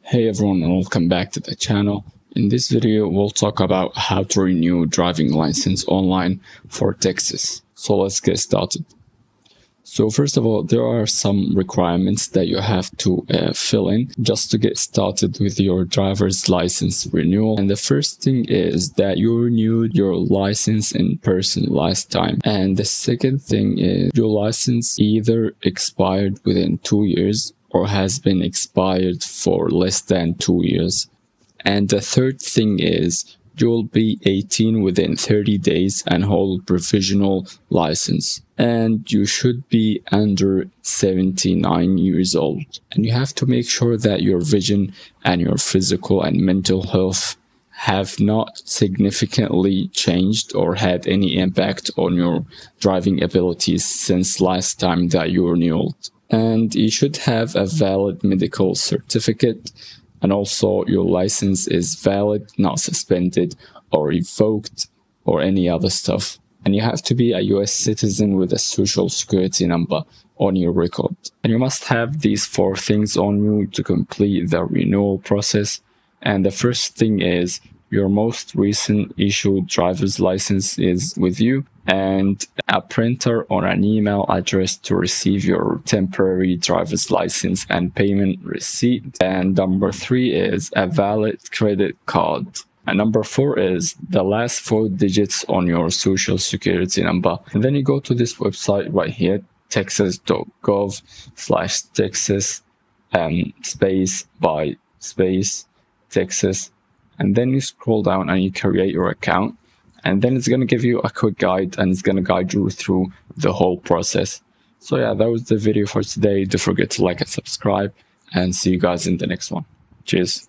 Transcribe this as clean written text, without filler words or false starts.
Hey everyone, and welcome back to the channel. In this video, we'll talk about how to renew driving license online for Texas. So let's get started. So first of all, there are some requirements that you have to fill in just to get started with your driver's license renewal. And the first thing is that you renewed your license in person last time. And the second thing is your license either expired within 2 years or has been expired for less than 2 years. And the third thing is you'll be 18 within 30 days and hold provisional license. And you should be under 79 years old. And you have to make sure that your vision and your physical and mental health have not significantly changed or had any impact on your driving abilities since last time that you renewed. And you should have a valid medical certificate, and also your license is valid, not suspended or revoked or any other stuff. And you have to be a US citizen with a social security number on your record. And you must have these 4 things on you to complete the renewal process. And the first thing is your most recent issued driver's license is with you, and a printer or an email address to receive your temporary driver's license and payment receipt. And number 3 is a valid credit card. And number 4 is the last 4 digits on your social security number. And then you go to this website right here, texas.gov/Texas space by space Texas. And then you scroll down and you create your account. And then it's going to give you a quick guide, and it's going to guide you through the whole process. So yeah, that was the video for today. Don't forget to like and subscribe, and see you guys in the next one. Cheers.